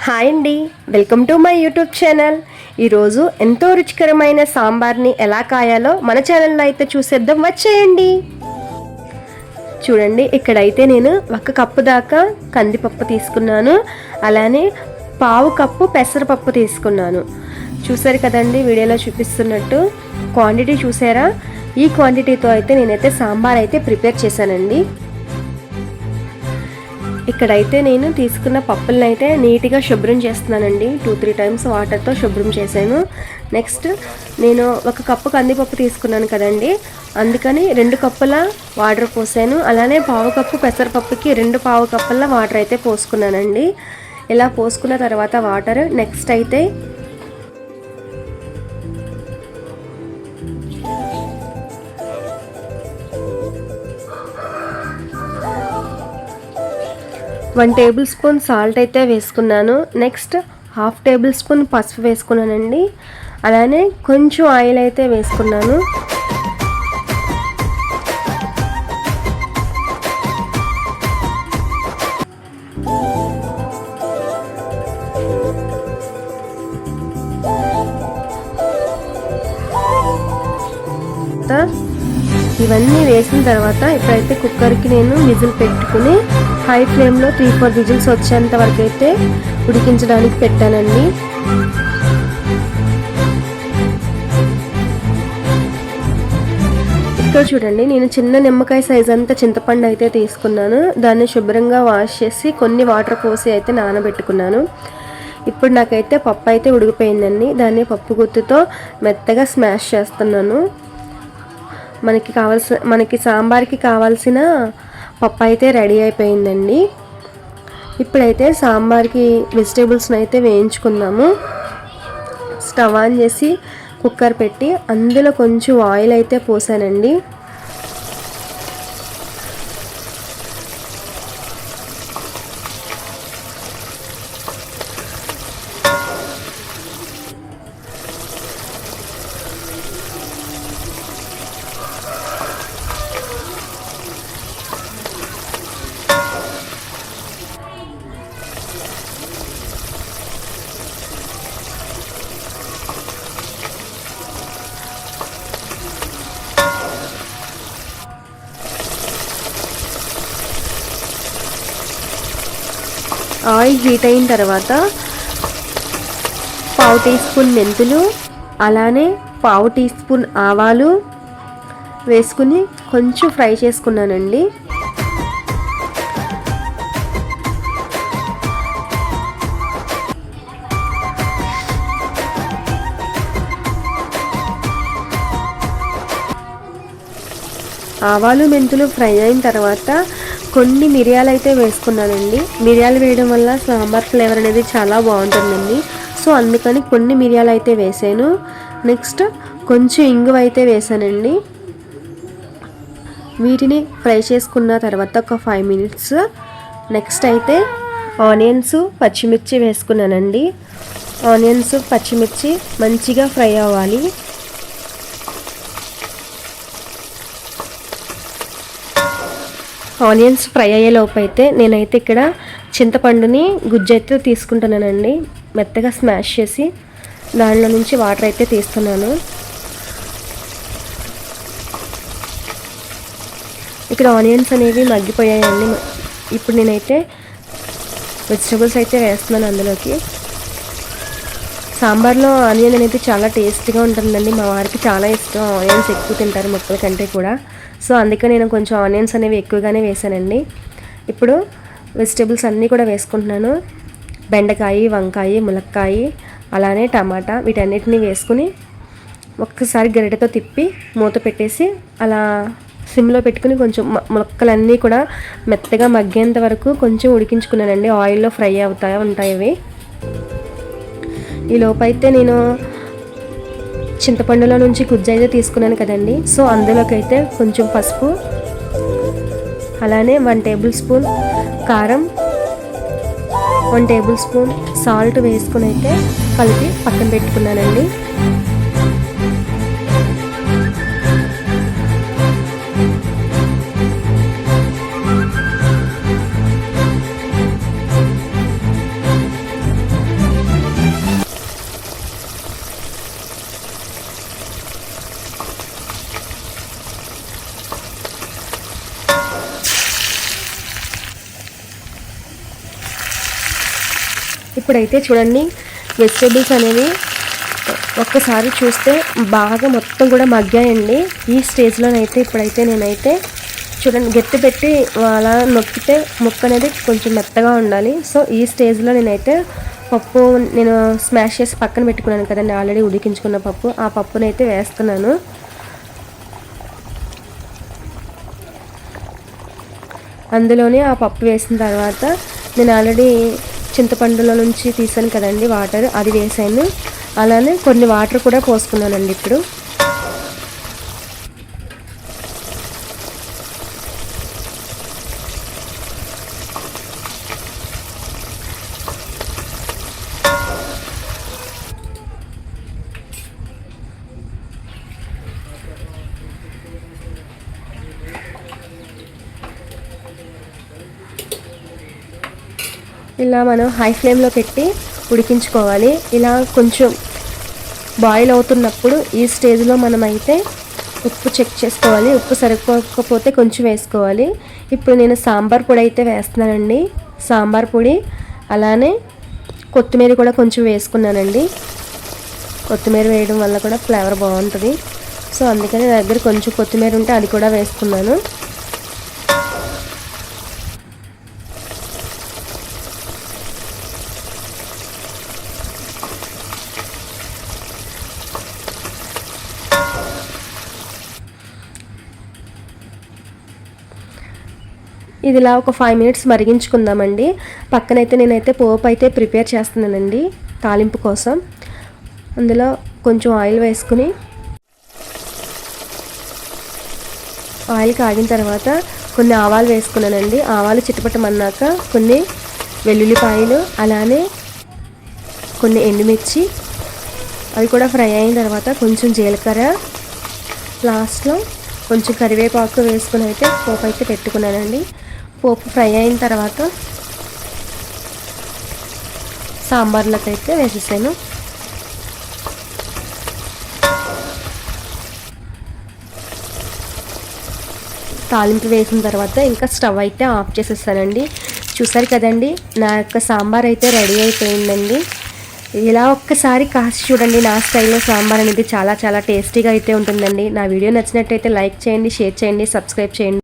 Hi అండి, welcome to my YouTube channel. ఈరోజు ఎంతో రుచికరమైన సాంబార్ని ఎలా కాయాలో మన ఛానల్లో అయితే చూసేద్దాం, వచ్చేయండి. చూడండి, ఇక్కడైతే నేను 1 కప్పు దాకా కందిపప్పు తీసుకున్నాను, అలానే 1/2 కప్పు పెసరపప్పు తీసుకున్నాను. చూసారు కదండి, వీడియోలో చూపిస్తున్నట్టు క్వాంటిటీ చూసారా? ఈ క్వాంటిటీతో అయితే నేనైతే సాంబార్ అయితే ప్రిపేర్ చేశానండి. ఇక్కడైతే నేను తీసుకున్న పప్పులను అయితే నీట్గా శుభ్రం చేస్తున్నానండి. 2-3 టైమ్స్ వాటర్తో శుభ్రం చేశాను. నెక్స్ట్ నేను 1 కప్పు కందిపప్పు తీసుకున్నాను కదండి, అందుకని 2 కప్పుల వాటర్ పోసాను. అలానే 1/2 కప్పు పెసరపప్పుకి 2 కప్పుల వాటర్ అయితే పోసుకున్నానండి. ఇలా పోసుకున్న తర్వాత వాటర్ నెక్స్ట్ అయితే 1 టేబుల్ స్పూన్ సాల్ట్ అయితే వేసుకున్నాను. నెక్స్ట్ 1/2 టేబుల్ స్పూన్ పసుపు వేసుకున్నానండి. అలానే కొంచెం ఆయిల్ అయితే వేసుకున్నాను. ఇవన్నీ వేసిన తర్వాత ఇప్పుడైతే కుక్కర్కి నేను విజిల్ పెట్టుకుని హై ఫ్లేమ్లో 3-4 విజిల్స్ వచ్చేంత వరకు అయితే ఉడికించడానికి పెట్టానండి. ఇక్కడ చూడండి, నేను చిన్న నిమ్మకాయ సైజ్ అంతా చింతపండు అయితే తీసుకున్నాను. దాన్ని శుభ్రంగా వాష్ చేసి కొన్ని వాటర్ పోసి అయితే నానబెట్టుకున్నాను. ఇప్పుడు నాకైతే పప్పు అయితే ఉడికిపోయిందండి. దాన్ని పప్పు గుత్తుతో మెత్తగా స్మాష్ చేస్తున్నాను. మనకి సాంబార్కి కావాల్సిన పప్పు అయితే రెడీ అయిపోయిందండి. ఇప్పుడైతే సాంబార్కి వెజిటేబుల్స్ని అయితే వేయించుకుందాము. స్టవ్ ఆన్ చేసి కుక్కర్ పెట్టి అందులో కొంచెం ఆయిల్ అయితే పోసానండి. ఆయిల్ హీట్ అయిన తర్వాత 1/2 టీ స్పూన్ మెంతులు, అలానే 1/2 టీ స్పూన్ ఆవాలు వేసుకుని కొంచెం ఫ్రై చేసుకున్నానండి. ఆవాలు మెంతులు ఫ్రై అయిన తర్వాత కొన్ని మిరియాలు అయితే వేసుకున్నానండి. మిరియాలు వేయడం వల్ల సాంబార్ ఫ్లేవర్ అనేది చాలా బాగుంటుందండి. సో అందుకని కొన్ని మిరియాలు అయితే వేసాను. నెక్స్ట్ కొంచెం ఇంగువ అయితే వేసానండి. వీటిని ఫ్రై చేసుకున్న తర్వాత ఒక 5 మినిట్స్ నెక్స్ట్ అయితే ఆనియన్స్ పచ్చిమిర్చి వేసుకున్నానండి. ఆనియన్స్ పచ్చిమిర్చి మంచిగా ఫ్రై అవ్వాలి. ఆనియన్స్ ఫ్రై అయ్యేలోపు అయితే నేనైతే ఇక్కడ చింతపండుని గుజ్జు అయితే తీసుకుంటున్నానండి. మెత్తగా స్మాష్ చేసి దానిలో నుంచి వాటర్ అయితే తీస్తున్నాను. ఇక్కడ ఆనియన్స్ అనేవి మగ్గిపోయాయండి. ఇప్పుడు నేనైతే వెజిటబుల్స్ అయితే వేస్తున్నాను అందులోకి. సాంబార్లో ఆనియన్ అనేది చాలా టేస్టీగా ఉంటుందండి. మా వారికి చాలా ఇష్టం, ఆనియన్స్ ఎక్కువ తింటారు ముక్కల కంటే కూడా. సో అందుకే నేను కొంచెం ఆనియన్స్ అనేవి ఎక్కువగానే వేసానండి. ఇప్పుడు వెజిటేబుల్స్ అన్నీ కూడా వేసుకుంటున్నాను. బెండకాయ, వంకాయ, ములక్కాయ, అలానే టమాటా, వీటన్నిటిని వేసుకుని ఒక్కసారి గరిటెతో తిప్పి మూత పెట్టేసి అలా సిమ్లో పెట్టుకుని కొంచెం ములక్కలన్నీ కూడా మెత్తగా మగ్గేంత వరకు కొంచెం ఉడికించుకున్నానండి. ఆయిల్లో ఫ్రై ఉంటాయి అవి. ఈ లోపైతే నేను చింతపండులో నుంచి గుజ్జు అయితే తీసుకున్నాను కదండి. సో అందులోకి అయితే కొంచెం పసుపు, అలానే 1 టేబుల్ స్పూన్ కారం, 1 టేబుల్ స్పూన్ సాల్ట్ వేసుకుని అయితే కలిపి పక్కన పెట్టుకున్నానండి. ఇప్పుడైతే చూడండి వెజిటేబుల్స్ అనేవి ఒక్కసారి చూస్తే బాగా మొత్తం కూడా మగ్గాయండి. ఈ స్టేజ్లోనైతే ఇప్పుడైతే నేనైతే చూడండి గట్టి పెట్టి అలా నొక్కితే ముక్క అనేది కొంచెం మెత్తగా ఉండాలి. సో ఈ స్టేజ్లో నేనైతే పప్పు నేను స్మాష్ చేసి పక్కన పెట్టుకున్నాను కదండి, ఆల్రెడీ ఉడికించుకున్న పప్పు, ఆ పప్పునైతే వేస్తున్నాను. అందులోనే ఆ పప్పు వేసిన తర్వాత నేను ఆల్రెడీ చింతపండులో నుంచి తీసాను కదండి వాటర్, అది వేసాను. అలానే కొన్ని వాటర్ కూడా పోసుకున్నానండి. ఇప్పుడు ఇలా మనం హై ఫ్లేమ్లో పెట్టి ఉడికించుకోవాలి. ఇలా కొంచెం బాయిల్ అవుతున్నప్పుడు ఈ స్టేజ్లో మనమైతే ఉప్పు చెక్ చేసుకోవాలి. ఉప్పు సరిపోకపోతే కొంచెం వేసుకోవాలి. ఇప్పుడు నేను సాంబార్ పొడి అయితే వేస్తున్నానండి. సాంబార్ పొడి అలానే కొత్తిమీర కూడా కొంచెం వేసుకున్నానండి. కొత్తిమీర వేయడం వల్ల కూడా ఫ్లేవర్ బాగుంటుంది. సో అందుకని నా దగ్గర కొంచెం కొత్తిమీర ఉంటే అది కూడా వేసుకున్నాను. ఇదిలా ఒక 5 minutes మరిగించుకుందామండి. పక్కనైతే నేనైతే పోపు అయితే ప్రిపేర్ చేస్తున్నానండి తాలింపు కోసం. అందులో కొంచెం ఆయిల్ వేసుకుని, ఆయిల్ కాగిన తర్వాత కొన్ని ఆవాలు వేసుకున్నానండి. ఆవాలు చిటపటమన్నాక కొన్ని వెల్లుల్లిపాయలు, అలానే కొన్ని ఎండుమిర్చి, అవి కూడా ఫ్రై అయిన తర్వాత కొంచెం జీలకర్ర, లాస్ట్లో కొంచెం కరివేపాకు వేసుకుని అయితే పోపు అయితే పెట్టుకున్నానండి. పోపు ఫ్రై అయిన తర్వాత సాంబార్లోకి అయితే వేసేసాను. తాలింపు వేసిన తర్వాత ఇంకా స్టవ్ అయితే ఆఫ్ చేసేస్తానండి. చూసారు కదండి, నా యొక్క సాంబార్ అయితే రెడీ అయిపోయిందండి. ఇలా ఒక్కసారి కాసి చూడండి. నా స్టైల్లో సాంబార్ అనేది చాలా చాలా టేస్టీగా అయితే ఉంటుందండి. నా వీడియో నచ్చినట్టయితే లైక్ చేయండి, షేర్ చేయండి, సబ్స్క్రైబ్ చేయండి.